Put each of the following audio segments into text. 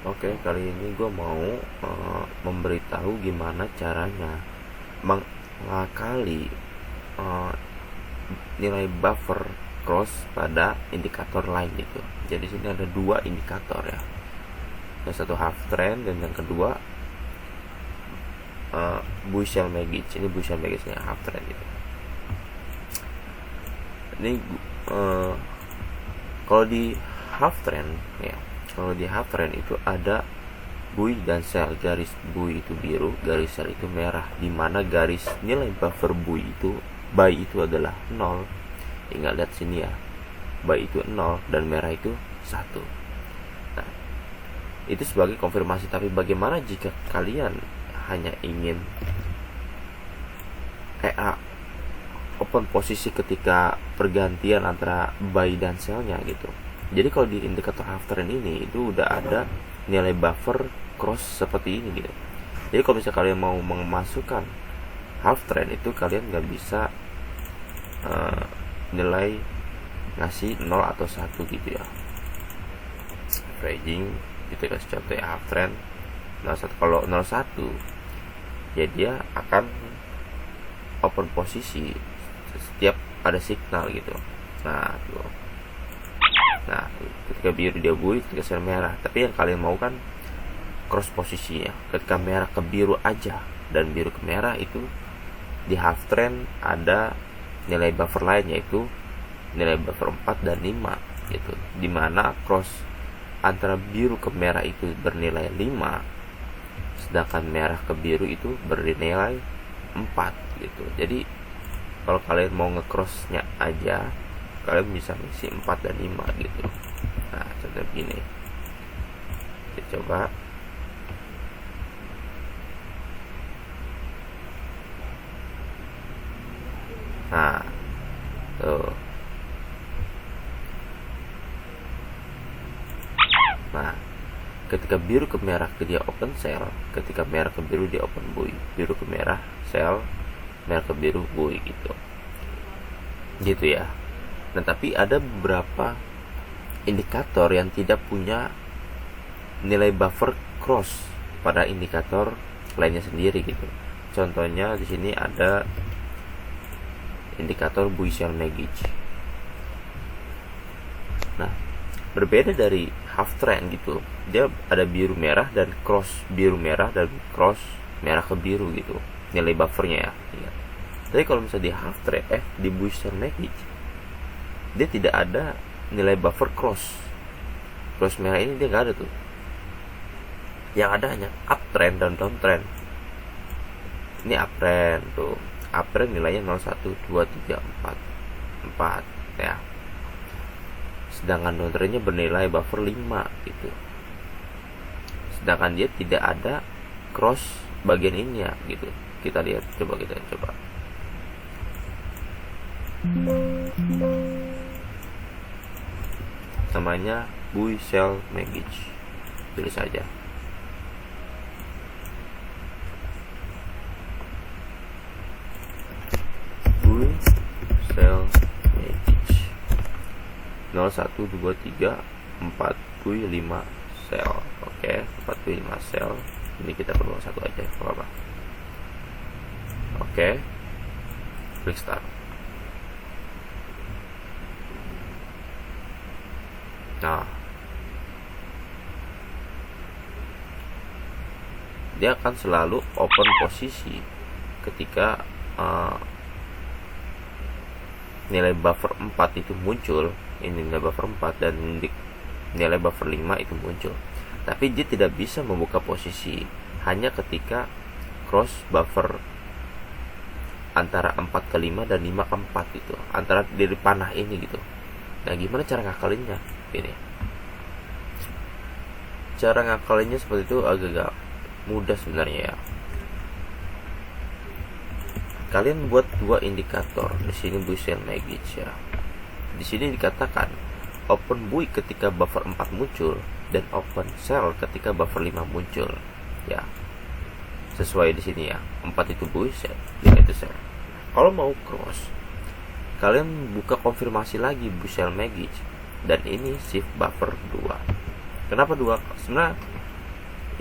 Oke, kali ini gue mau memberitahu gimana caranya mengakali nilai buffer cross pada indikator lain gitu. Jadi sini ada dua indikator ya. Yang satu half trend dan yang kedua Bushell Magic. Ini Bushell Magic nya half trend gitu. Ini kalau di half trend ya, kalau di half trend itu ada buy dan sell. Garis buy itu biru, garis sell itu merah, dimana garis nilai buffer buy itu adalah 0. Ingat lihat sini ya, buy itu 0 dan merah itu 1. Nah, itu sebagai konfirmasi. Tapi bagaimana jika kalian hanya ingin open posisi ketika pergantian antara buy dan sell-nya gitu? Jadi kalau di indikator half trend ini itu udah ada nilai buffer cross seperti ini gitu. Jadi kalau misalnya kalian mau memasukkan half trend itu, kalian nggak bisa nilai ngasih 0 atau 1 gitu ya. Trading gitu, kasih contoh ya, half trend 01. Kalau 01 ya dia akan open posisi setiap ada signal gitu. Nah tuh, ketika biru dia buy, ketika sell merah. Tapi yang kalian mau kan cross posisinya, ketika merah ke biru aja dan biru ke merah. Itu di half trend ada nilai buffer lain, yaitu nilai buffer 4 dan 5 gitu, dimana cross antara biru ke merah itu bernilai 5, sedangkan merah ke biru itu bernilai 4 gitu. Jadi kalau kalian mau nge-crossnya aja, kalian bisa ngisi 4 dan 5 gitu. Nah contoh begini, kita coba. Nah tuh, nah ketika biru ke merah dia open sell, ketika merah ke biru dia open buy, biru ke merah sell, merah ke biru buy gitu ya. Nah tapi ada beberapa indikator yang tidak punya nilai buffer cross pada indikator lainnya sendiri gitu. Contohnya di sini ada indikator Bushell Magic. Nah berbeda dari half trend gitu, dia ada biru merah dan cross biru merah dan cross merah ke biru gitu nilai buffernya ya. Tapi kalau misalnya di half trend di Bushell Magic, dia tidak ada nilai buffer cross merah ini, dia nggak ada tuh. Yang ada hanya uptrend dan downtrend. Ini uptrend tuh, uptrend nilainya 01, 2, 3, 4 ya. Sedangkan downtrendnya bernilai buffer 5 gitu. Sedangkan dia tidak ada cross bagian ini ya gitu. Kita lihat, coba. Namanya Bushell Magic, tulis saja. Bushell Magic 01, 2, 3, 4 buy, 5 sell. Oke, 4 buy, 5 sell. Ini kita perlu satu aja, apa-apa. Oke, klik start. Nah, dia akan selalu open posisi ketika nilai buffer 4 itu muncul. Ini nilai buffer 4 dan nilai buffer 5 itu muncul. Tapi dia tidak bisa membuka posisi hanya ketika cross buffer antara 4 ke 5 dan 5 ke 4 gitu, antara dari panah ini gitu. Nah gimana cara ngakalinnya? Ini cara ngakalinnya seperti itu, agak mudah sebenarnya ya. Kalian buat dua indikator. Di sini Bushell Magic ya. Di sini dikatakan open buy ketika buffer 4 muncul dan open sell ketika buffer 5 muncul ya. Sesuai di sini ya. 4 itu buy, 5 itu sell. Kalau mau cross, kalian buka konfirmasi lagi Bushell Magic, dan ini shift buffer 2. Kenapa 2? Sebenarnya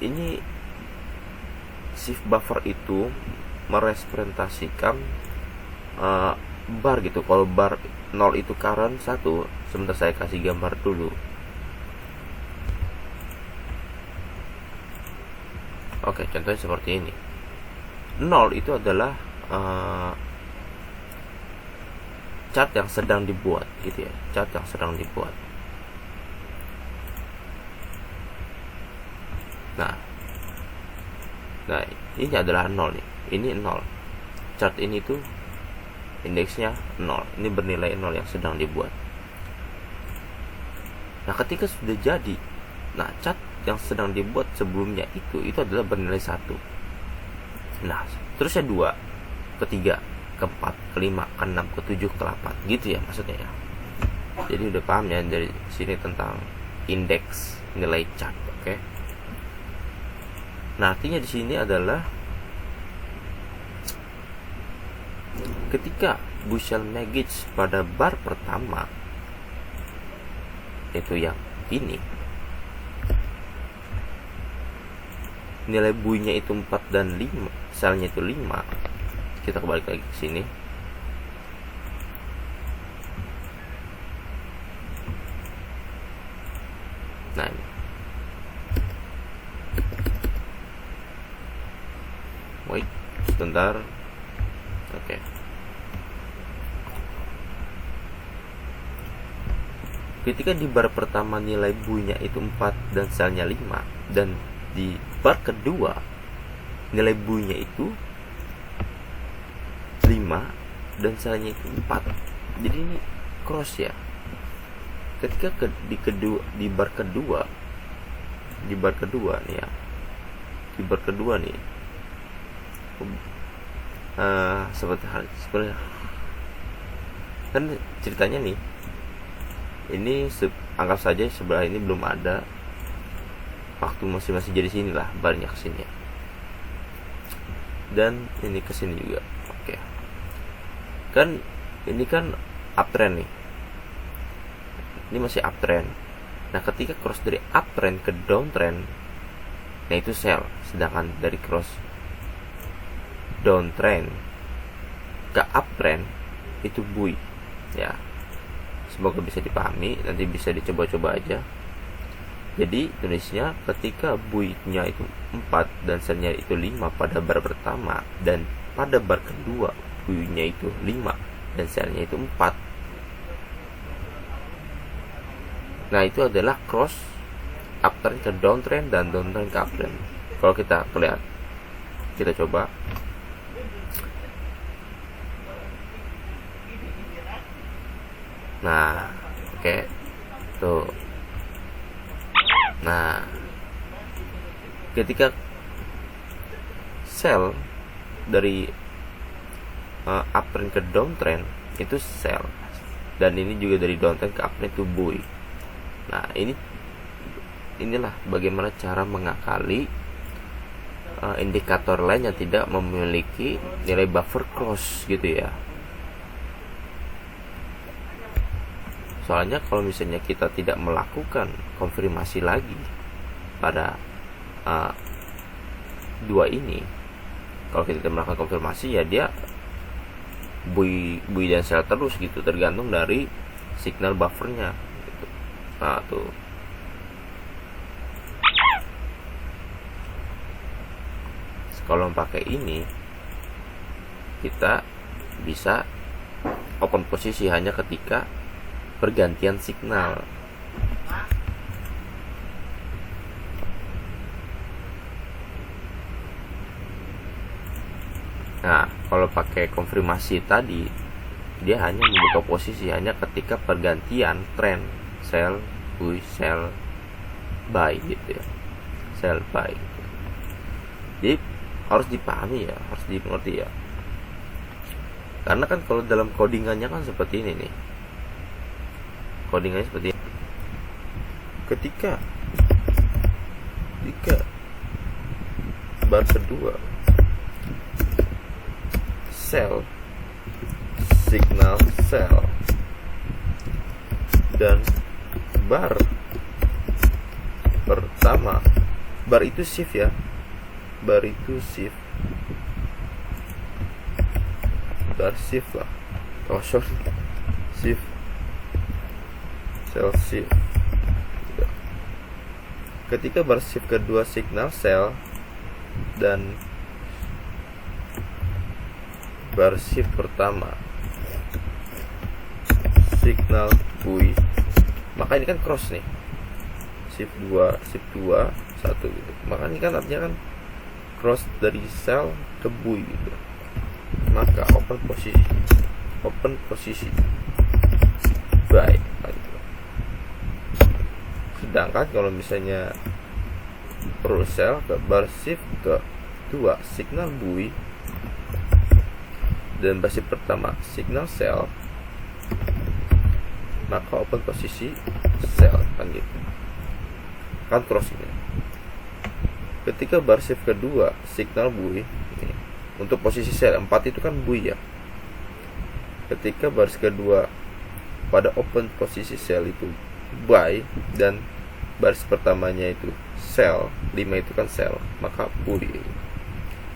ini shift buffer itu merepresentasikan bar gitu. Kalau bar 0 itu current 1, sebentar saya kasih gambar dulu. Oke, contohnya seperti ini. 0 itu adalah chart yang sedang dibuat gitu ya, chart yang sedang dibuat. Nah, ini adalah 0 nih. Ini 0. Chart ini tuh indeksnya 0. Ini bernilai 0 yang sedang dibuat. Nah, ketika sudah jadi, nah chart yang sedang dibuat sebelumnya itu adalah bernilai 1. Nah, terusnya 2, ke-3, ke-4, ke-5, ke-6, ke-7, ke-8 gitu ya maksudnya ya. Jadi udah paham ya dari sini tentang indeks nilai chart, oke? Nah, artinya di sini adalah ketika Bushel Magic pada bar pertama itu yang ini, nilai buinya itu 4 dan 5, selnya itu 5. Kita kembali lagi ke sini. Nah, ini. Wait, sebentar. Oke. Ketika di bar pertama nilai buinya itu 4 dan selnya 5, dan di bar kedua nilai buinya itu 5 dan selnya itu 4. Jadi ini cross ya. Ketika di bar kedua nih ya, di bar kedua nih seperti kan ceritanya nih, ini anggap saja sebelah ini belum ada, waktu masih jadi sini lah, barnya ke sini, dan ini ke sini juga. Oke. Kan ini kan uptrend nih, ini masih uptrend. Nah, ketika cross dari uptrend ke downtrend, nah itu sell. Sedangkan dari cross downtrend ke uptrend itu buy ya. Semoga bisa dipahami, nanti bisa dicoba-coba aja. Jadi tulisnya ketika buy-nya itu 4 dan sell-nya itu 5 pada bar pertama, dan pada bar kedua buy-nya itu 5 dan sell-nya itu 4. Nah, itu adalah cross uptrend ke downtrend dan downtrend ke uptrend. Kalau kita lihat, kita coba. Nah, oke. Tuh. Nah, ketika sell dari uptrend ke downtrend itu sell, dan ini juga dari downtrend ke uptrend itu buy. Nah, inilah bagaimana cara mengakali indikator lain yang tidak memiliki nilai buffer cross gitu ya. Soalnya kalau misalnya kita tidak melakukan konfirmasi lagi pada dua ini, kalau kita tidak melakukan konfirmasi ya dia buy dan sell terus gitu, tergantung dari signal buffernya gitu. Nah, tuh kalau pakai ini kita bisa open posisi hanya ketika pergantian signal. Nah, kalau pakai konfirmasi tadi, dia hanya membuka posisi hanya ketika pergantian tren sell, buy gitu ya, sell buy gitu. Jadi harus dipahami ya, harus dimengerti ya. Karena kan kalau dalam codingannya kan seperti ini nih. Codingannya seperti ini. Ketika bar kedua sell, signal sell, dan bar pertama bar itu shift ya, bar itu shift, bar shift lah, oh sorry, shift, cell shift. Ketika bar shift kedua signal cell dan bar shift pertama signal buoy, maka ini kan cross nih, shift 2 1 gitu, maka ini kan artinya kan cross dari cell ke buoy gitu. Maka open posisi by gitu. Sedangkan kalau misalnya root cell ke bar shift ke 2 signal buoy dan bar shift pertama signal cell, maka open posisi cell kan gitu, kan cross ini. Ketika bar shift kedua signal buoy ini, untuk posisi cell 4 itu kan buoy ya. Ketika bar shift kedua pada open posisi cell itu by dan baris pertamanya itu cell 5 itu kan cell, maka buoy.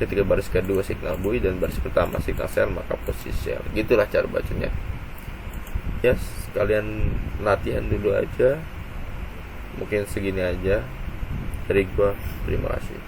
Ketika baris kedua signal buoy dan baris pertama signal cell, maka posisi cell. Gitulah cara bacanya. Ya, sekalian latihan dulu aja. Mungkin segini aja dari gua. Terima kasih.